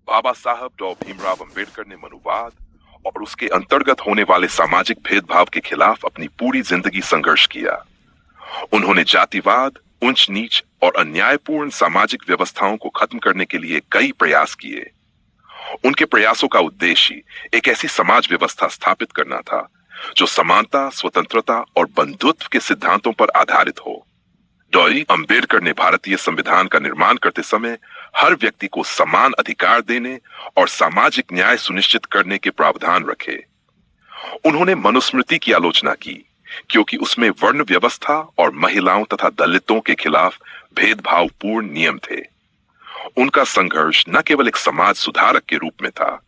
बाबा साहब डॉ भीमराव अंबेडकर ने मनुवाद और उसके अंतर्गत होने वाले सामाजिक भेदभाव के खिलाफ अपनी पूरी जिंदगी संघर्ष किया। उन्होंने जातिवाद, ऊंच नीच और अन्यायपूर्ण सामाजिक व्यवस्थाओं को खत्म करने के लिए कई प्रयास किए। उनके प्रयासों का उद्देश्य एक ऐसी समाज व्यवस्था स्थापित करना था जो समानता, स्वतंत्रता और बंधुत्व के सिद्धांतों पर आधारित हो। डॉ अंबेडकर ने भारतीय संविधान का निर्माण करते समय हर व्यक्ति को समान अधिकार देने और सामाजिक न्याय सुनिश्चित करने के प्रावधान रखे। उन्होंने मनुस्मृति की आलोचना की क्योंकि उसमें वर्ण व्यवस्था और महिलाओं तथा दलितों के खिलाफ भेदभावपूर्ण नियम थे। उनका संघर्ष न केवल एक समाज सुधारक के रूप में था,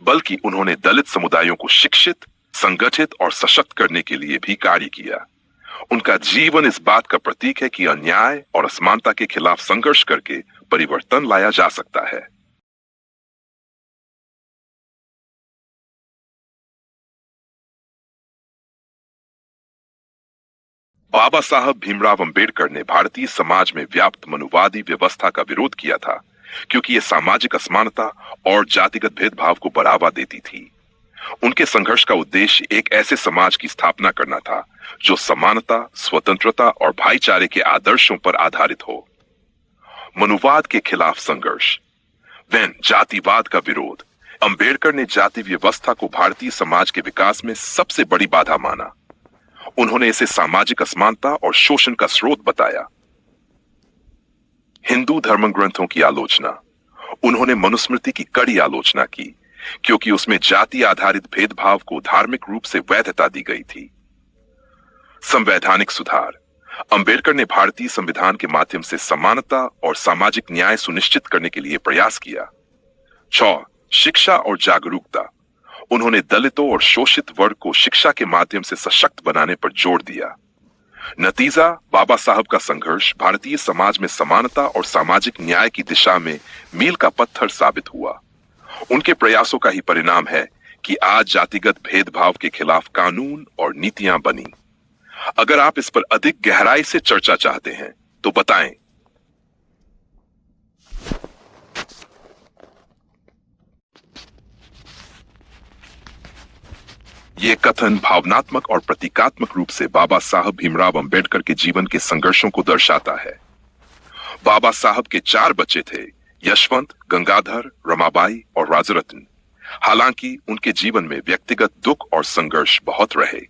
बल्कि उन्होंने दलित समुदायों को शिक्षित, संगठित और सशक्त करने के लिए भी कार्य किया। उनका जीवन इस बात का प्रतीक है कि अन्याय और असमानता के खिलाफ संघर्ष करके परिवर्तन लाया जा सकता है। बाबा साहब भीमराव अंबेडकर ने भारतीय समाज में व्याप्त मनुवादी व्यवस्था का विरोध किया था क्योंकि यह सामाजिक असमानता और जातिगत भेदभाव को बढ़ावा देती थी। उनके संघर्ष का उद्देश्य एक ऐसे समाज की स्थापना करना था जो समानता, स्वतंत्रता और भाईचारे के आदर्शों पर आधारित हो। मनुवाद के खिलाफ संघर्ष, जातिवाद का विरोध। अंबेडकर ने जाति व्यवस्था को भारतीय समाज के विकास में सबसे बड़ी बाधा माना। उन्होंने इसे सामाजिक असमानता और शोषण का स्रोत बताया। हिंदू धर्म ग्रंथों की आलोचना। उन्होंने मनुस्मृति की कड़ी आलोचना की क्योंकि उसमें जाति आधारित भेदभाव को धार्मिक रूप से वैधता दी गई थी। संवैधानिक सुधार। अंबेडकर ने भारतीय संविधान के माध्यम से समानता और सामाजिक न्याय सुनिश्चित करने के लिए प्रयास किया। 6. शिक्षा और जागरूकता। उन्होंने दलितों और शोषित वर्ग को शिक्षा के माध्यम से सशक्त बनाने पर जोर दिया। नतीजा, बाबा साहब का संघर्ष भारतीय समाज में समानता और सामाजिक न्याय की दिशा में मील का पत्थर साबित हुआ। उनके प्रयासों का ही परिणाम है कि आज जातिगत भेदभाव के खिलाफ कानून और नीतियां बनी। अगर आप इस पर अधिक गहराई से चर्चा चाहते हैं तो बताएं। ये कथन भावनात्मक और प्रतीकात्मक रूप से बाबा साहब भीमराव अंबेडकर के जीवन के संघर्षों को दर्शाता है। बाबा साहब के 4 बच्चे थे, यशवंत, गंगाधर, रमाबाई और राजरत्न। हालांकि उनके जीवन में व्यक्तिगत दुख और संघर्ष बहुत रहे।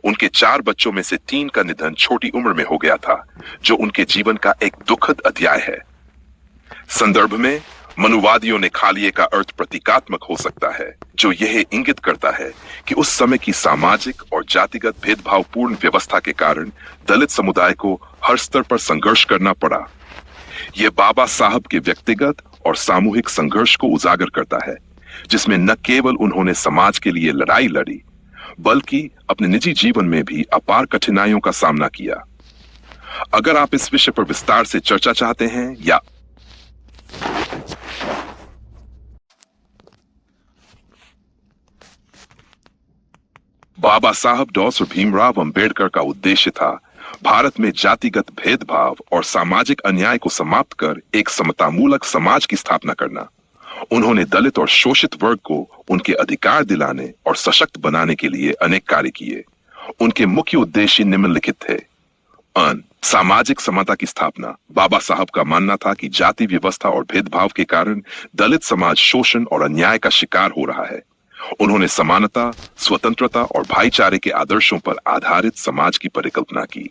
उनके 4 बच्चों में से 3 का निधन छोटी उम्र में हो गया था, जो उनके जीवन का एक दुखद अध्याय है। संदर्भ में मनुवादियों ने खालिए का अर्थ प्रतीकात्मक हो सकता है, जो यह इंगित करता है कि उस समय की सामाजिक और जातिगत भेदभावपूर्ण व्यवस्था के कारण दलित समुदाय को हर स्तर पर संघर्ष करना पड़ा। यह बाबा साहब के व्यक्तिगत और सामूहिक संघर्ष को उजागर करता है, जिसमें न केवल उन्होंने समाज के लिए लड़ाई लड़ी, बल्कि अपने निजी जीवन में भी अपार कठिनाइयों का सामना किया। अगर आप इस विषय पर विस्तार से चर्चा चाहते हैं या बाबा साहब डॉ भीमराव अंबेडकर का उद्देश्य था भारत में जातिगत भेदभाव और सामाजिक अन्याय को समाप्त कर एक समतामूलक समाज की स्थापना करना। उन्होंने दलित और शोषित वर्ग को उनके अधिकार दिलाने और सशक्त बनाने के लिए अनेक कार्य किए। उनके मुख्य उद्देश्य निम्नलिखित थे। सामाजिक समता की स्थापना। बाबा साहब का मानना था कि जाति व्यवस्था और भेदभाव के कारण दलित समाज शोषण और अन्याय का शिकार हो रहा है। उन्होंने समानता, स्वतंत्रता और भाईचारे के आदर्शों पर आधारित समाज की परिकल्पना की।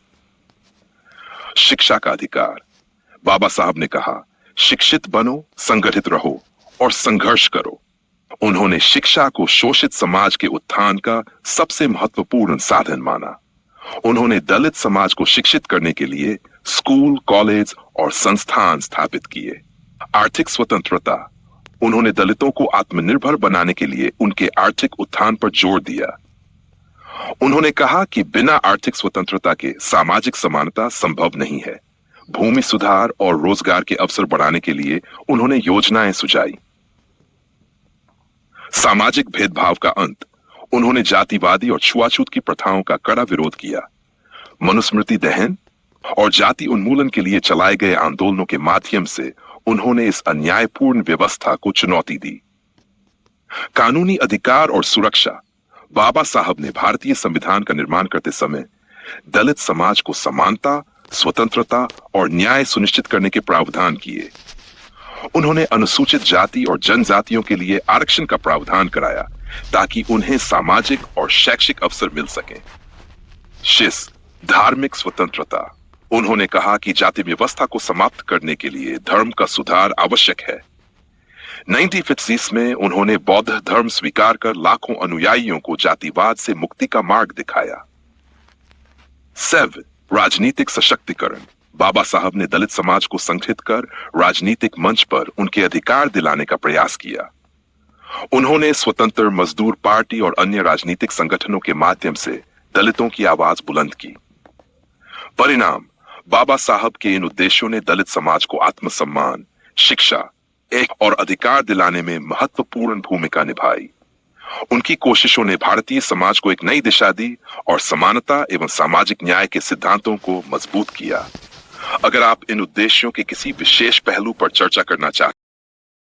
शिक्षा का अधिकार। बाबा साहब ने कहा, शिक्षित बनो, संगठित रहो और संघर्ष करो। उन्होंने शिक्षा को शोषित समाज के उत्थान का सबसे महत्वपूर्ण साधन माना। उन्होंने दलित समाज को शिक्षित करने के लिए स्कूल, कॉलेज और संस्थान स्थापित किए। आर्थिक स्वतंत्रता। उन्होंने दलितों को आत्मनिर्भर बनाने के लिए उनके आर्थिक उत्थान पर जोर दिया। उन्होंने कहा कि बिना आर्थिक स्वतंत्रता के सामाजिक समानता संभव नहीं है। भूमि सुधार और रोजगार के अवसर बढ़ाने के लिए उन्होंने योजनाएं सुझाई। सामाजिक भेदभाव का अंत। उन्होंने जातिवादी और छुआछूत की प्रथाओं का कड़ा विरोध किया। मनुस्मृति दहन और जाति उन्मूलन के लिए चलाए गए आंदोलनों के माध्यम से उन्होंने इस अन्यायपूर्ण व्यवस्था को चुनौती दी। कानूनी अधिकार और सुरक्षा। बाबा साहब ने भारतीय संविधान का निर्माण करते समय दलित समाज को समानता, स्वतंत्रता और न्याय सुनिश्चित करने के प्रावधान किए। उन्होंने अनुसूचित जाति और जनजातियों के लिए आरक्षण का प्रावधान कराया ताकि उन्हें सामाजिक और शैक्षिक अवसर मिल सके। धार्मिक स्वतंत्रता। उन्होंने कहा कि जाति व्यवस्था को समाप्त करने के लिए धर्म का सुधार आवश्यक है। 1950 में उन्होंने बौद्ध धर्म स्वीकार कर लाखों अनुयायियों को जातिवाद से मुक्ति का मार्ग दिखाया। राजनीतिक सशक्तिकरण। बाबा साहब ने दलित समाज को संगठित कर राजनीतिक मंच पर उनके अधिकार दिलाने का प्रयास किया। उन्होंने स्वतंत्र मजदूर पार्टी और अन्य राजनीतिक संगठनों के माध्यम से दलितों की आवाज बुलंद की। परिणाम, बाबा साहब के इन उद्देश्यों ने दलित समाज को आत्मसम्मान, शिक्षा, एक और अधिकार दिलाने में महत्वपूर्ण भूमिका निभाई। उनकी कोशिशों ने भारतीय समाज को एक नई दिशा दी और समानता एवं सामाजिक न्याय के सिद्धांतों को मजबूत किया। अगर आप इन उद्देश्यों के किसी विशेष पहलू पर चर्चा करना चाहते